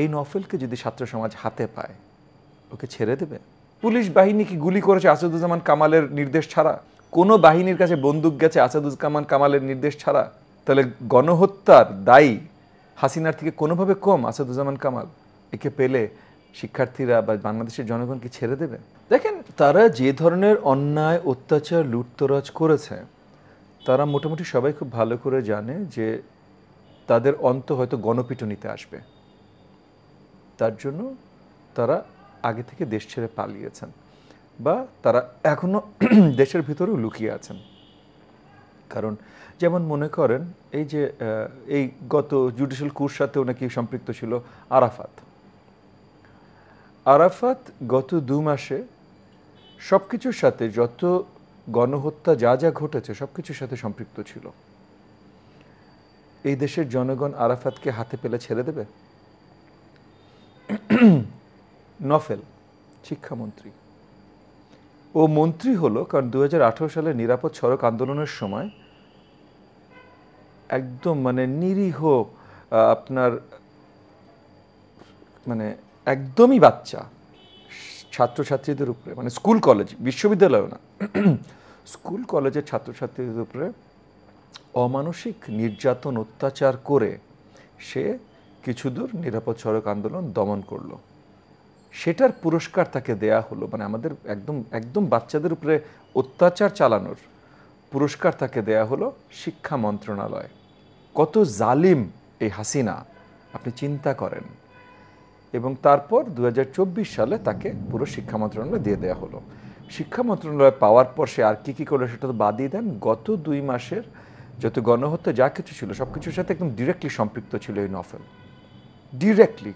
এই নফেলকে যদি ছাত্র সমাজ হাতে পায় ওকে ছেড়ে দেবে? পুলিশ বাহিনী কি গুলি করেছে আসাদুজ্জামান কামালের নির্দেশ ছাড়া? কোনো বাহিনীর কাছে বন্দুক গেছে আসাদুজ্জামান কামালের নির্দেশ ছাড়া? তাহলে গণহত্যার দায়ী হাসিনার থেকে কোনোভাবে কম আসাদুজ্জামান কামাল? একে পেলে শিক্ষার্থীরা বা বাংলাদেশের জনগণ কি ছেড়ে দেবে? দেখেন, তারা যে ধরনের অন্যায় অত্যাচার লুটতরাজ করেছে তারা মোটামুটি সবাই খুব ভালো করে জানে যে তাদের অন্ত হয়তো গণপিটুনিতে আসবে। তার জন্য তারা আগে থেকে দেশ ছেড়ে পালিয়েছেন বা তারা এখনো দেশের ভিতরেও লুকিয়ে আছেন। কারণ যেমন মনে করেন এই যে এই গত জুডিশিয়াল কুর সাথেও নাকি সম্পৃক্ত ছিল আরাফাত গত 2 মাসে সব কিছুর সাথে, যত গণহত্যা যা যা ঘটেছে সব কিছুর সাথে সম্পৃক্ত ছিল। এই দেশের জনগণ আরাফাতকে হাতে পেলে ছেড়ে দেবে? নফেল শিক্ষামন্ত্রী, ও মন্ত্রী হলো কারণ 2018 সালে নিরাপদ সড়ক আন্দোলনের সময় একদম মানে নিরীহ আপনার মানে একদমই বাচ্চা ছাত্রছাত্রীদের উপরে, মানে স্কুল কলেজ বিশ্ববিদ্যালয় না, স্কুল কলেজের ছাত্রছাত্রীদের উপরে অমানসিক নির্যাতন অত্যাচার করে সে কিছু দূর নিরাপদ সড়ক আন্দোলন দমন করলো। সেটার পুরস্কার তাকে দেয়া হলো, মানে আমাদের একদম একদম বাচ্চাদের উপরে অত্যাচার চালানোর পুরস্কার তাকে দেয়া হলো শিক্ষা মন্ত্রণালয়। কত জালিম এই হাসিনা আপনি চিন্তা করেন। এবং তারপর 2024 সালে তাকে পুরো শিক্ষা মন্ত্রণালয় দিয়ে দেওয়া হলো। শিক্ষা মন্ত্রণালয় পাওয়ার পর সে আর কি করলো সেটা তো বাদই দেন। গত 2 মাসের যত গণহত্যা যা কিছু ছিল সব কিছুর সাথে একদম ডিরেক্টলি সম্পৃক্ত ছিল এই নফেল, ডিরেক্টলি।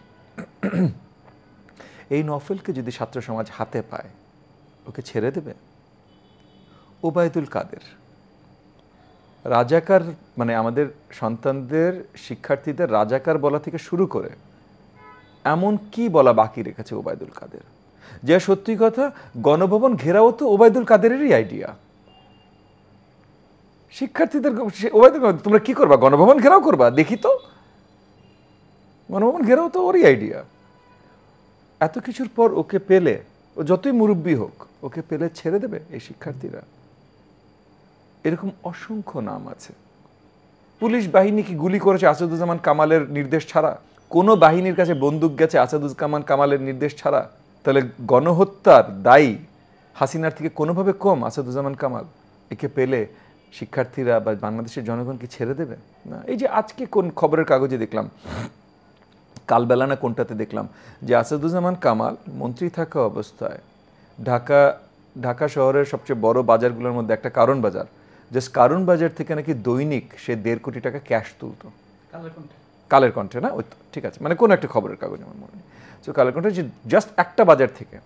এই নফেলকে যদি ছাত্র সমাজ হাতে পায় ওকে ছেড়ে দেবে? ওবায়দুল কাদের রাজাকার, মানে আমাদের সন্তানদের শিক্ষার্থীদের রাজাকার বলা থেকে শুরু করে এমন কি বলা বাকি রেখেছে ওবায়দুল কাদের? যে সত্যি কথা, গণভবন ঘেরাও তো ওবায়দুল কাদেরেরই আইডিয়া। শিক্ষার্থীদের ওবায়দুল কাদের, তোমরা কি করবা? গণভবন ঘেরাও করবা? দেখি তো, গণভবন ঘেরাও তো ওরই আইডিয়া। এত কিছুর পর ওকে পেলে, ও যতই মুরব্বী হোক, ওকে পেলে ছেড়ে দেবে এই শিক্ষার্থীরা? এরকম অসংখ্য নাম আছে। পুলিশ বাহিনী কি গুলি করেছে আসাদুজ্জামান কামালের নির্দেশ ছাড়া? কোনো বাহিনীর কাছে বন্দুক গেছে আসাদুজ্জামান কামালের নির্দেশ ছাড়া? তাহলে গণহত্যার দায়ী হাসিনার থেকে কোনোভাবে কম আসাদুজ্জামান কামাল? একে পেলে শিক্ষার্থীরা বা বাংলাদেশের জনগণ কি ছেড়ে দেবে? না। এই যে আজকে কোন খবরের কাগজে দেখলাম, কালবেলা না কোনটাতে দেখলাম যে আসাদুজ্জামান কামাল মন্ত্রী থাকা অবস্থায় ঢাকা শহরের সবচেয়ে বড় বাজারগুলোর মধ্যে একটা কারণ বাজার, জাস্ট কারণ বাজার থেকে নাকি দৈনিক সে 1.5 কোটি টাকা ক্যাশ তুলতো। কালের কণ্ঠে না, ওই ঠিক আছে, মানে কোনো একটা খবরের কাগজ আমার মনে নেই। সো কালের কণ্ঠে যে জাস্ট একটা বাজার থেকে,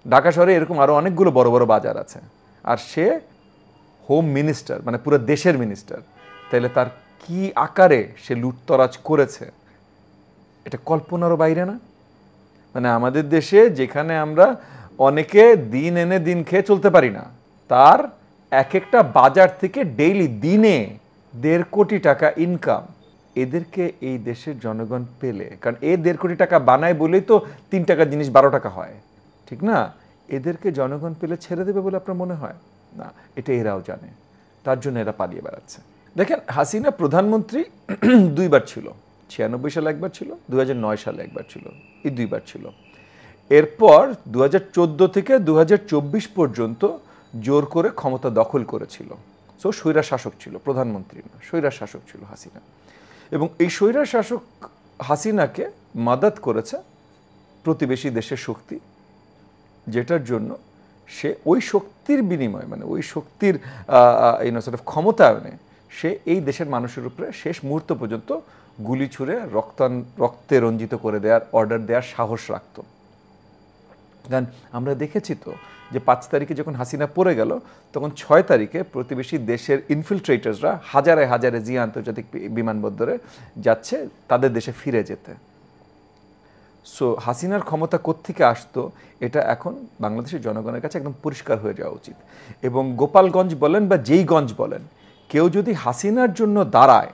ঢাকা শহরে এরকম আরও অনেকগুলো বড় বড় বাজার আছে, আর সে হোম মিনিস্টার, মানে পুরো দেশের মিনিস্টার। তাইলে তার কি আকারে সে লুটতরাজ করেছে এটা কল্পনারও বাইরে না? মানে আমাদের দেশে যেখানে আমরা অনেকে দিন এনে দিন খেয়ে চলতে পারি না, তার এক একটা বাজার থেকে ডেইলি দিনে 1.5 কোটি টাকা ইনকাম। এদেরকে এই দেশের জনগণ পেলে, কারণ এই 1.5 কোটি টাকা বানায় বলেই তো 3 টাকার জিনিস 12 টাকা হয়, ঠিক না? এদেরকে জনগণ পেলে ছেড়ে দেবে বলে আপনার মনে হয়? না, এটা এরাও জানে, তার জন্য এরা পালিয়ে বেড়াচ্ছে। দেখেন, হাসিনা প্রধানমন্ত্রী 2 বার ছিল। 96 সালে একবার ছিল, 2009 সালে একবার ছিল, এই 2 বার ছিল। এরপর 2014 থেকে 2024 পর্যন্ত জোর করে ক্ষমতা দখল করেছিল। সো স্বৈরা শাসক ছিল, প্রধানমন্ত্রী না, স্বৈরা শাসক ছিল হাসিনা। এবং এই স্বৈরা শাসক হাসিনাকে মাদাত করেছে প্রতিবেশী দেশের শক্তি, যেটার জন্য সে ওই শক্তির বিনিময়, মানে ওই শক্তির ক্ষমতায়নে সে এই দেশের মানুষের উপরে শেষ মুহূর্ত পর্যন্ত গুলি ছুঁড়ে রক্তে রঞ্জিত করে দেওয়ার অর্ডার দেওয়ার সাহস রাখত। কারণ আমরা দেখেছি তো যে 5 তারিখে যখন হাসিনা পড়ে গেল, তখন 6 তারিখে প্রতিবেশী দেশের ইনফিলট্রেটার্সরা হাজারে হাজারে জিয়া আন্তর্জাতিক বিমানবন্দরে যাচ্ছে তাদের দেশে ফিরে যেতে। সো হাসিনার ক্ষমতা কোত্থেকে আসতো এটা এখন বাংলাদেশের জনগণের কাছে একদম পরিষ্কার হয়ে যাওয়া উচিত। এবং গোপালগঞ্জ বলেন বা যেইগঞ্জ বলেন, কেউ যদি হাসিনার জন্য দাঁড়ায়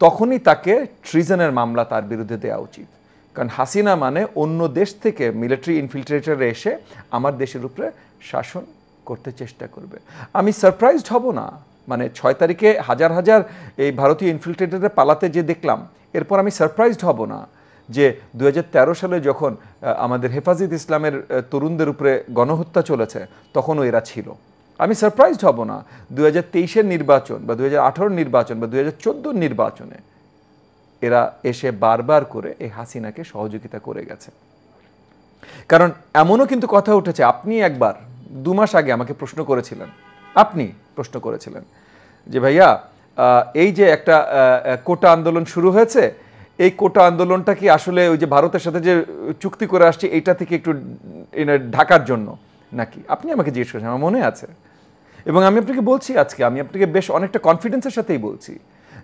তখনই তাকে ট্রিজনের মামলা তার বিরুদ্ধে দেওয়া উচিত। কারণ হাসিনা মানে অন্য দেশ থেকে মিলিটারি ইনফিলট্রেটর এসে আমার দেশের উপরে শাসন করতে চেষ্টা করবে। আমি সারপ্রাইজড হব না, মানে 6 তারিখে হাজার হাজার এই ভারতীয় ইনফিলট্রেটরে পালাতে যে দেখলাম, এরপর আমি সারপ্রাইজড হব না যে 2013 সালে যখন আমাদের হেফাজত ইসলামের তরুণদের উপরে গণহত্যা চলেছে তখনও এরা ছিল। আমি সারপ্রাইজড হব না 2023-এর নির্বাচন বা 2018-র নির্বাচন বা 2014-র নির্বাচনে এরা এসে বারবার করে এই হাসিনাকে সহযোগিতা করে গেছে। কারণ এমনও কিন্তু কথা উঠেছে, আপনি একবার 2 মাস আগে আমাকে প্রশ্ন করেছিলেন, যে ভাইয়া এই যে একটা কোটা আন্দোলন শুরু হয়েছে, এই কোটা আন্দোলনটা কি আসলে ওই যে ভারতের সাথে যে চুক্তি করে আসছে এইটা থেকে একটু ঢাকার জন্য নাকি? আপনি আমাকে জিজ্ঞেস করেছেন, আমার মনে আছে। এবং আমি আপনাকে বলছি আজকে, আমি আপনাকে বেশ অনেকটা কনফিডেন্সের সাথেই বলছি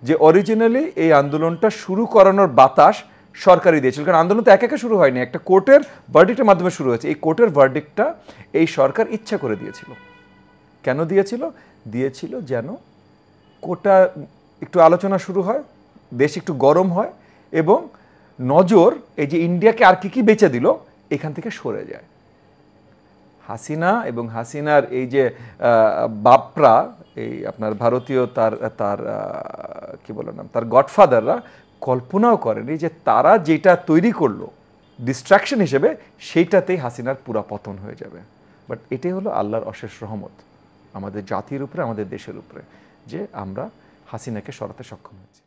যে অরিজিনালি এই আন্দোলনটা শুরু করানোর বাতাস সরকারই দিয়েছিল। কারণ আন্দোলন তো একা শুরু হয়নি, একটা কোর্টের ভার্ডিক্টের মাধ্যমে শুরু হয়েছে। এই কোর্টের ভার্ডিক্টটা এই সরকার ইচ্ছা করে দিয়েছিল। কেন দিয়েছিল? দিয়েছিল যেন কোটা একটু আলোচনা শুরু হয়, দেশ একটু গরম হয় এবং নজর এই যে ইন্ডিয়াকে আর কি বেচে দিল এখান থেকে সরে যায়। হাসিনা এবং হাসিনার এই যে বাপরা, এই আপনার ভারতীয় তার কি বলে নাম, তার গডফাদাররা কল্পনাও করেনি যে তারা যেটা তৈরি করলো ডিস্ট্রাকশন হিসেবে, সেইটাতেই হাসিনার পুরা পতন হয়ে যাবে। বাট এটাই হলো আল্লাহর অশেষ রহমত আমাদের জাতির উপরে, আমাদের দেশের উপরে, যে আমরা হাসিনাকে সরাতে সক্ষম হয়েছি।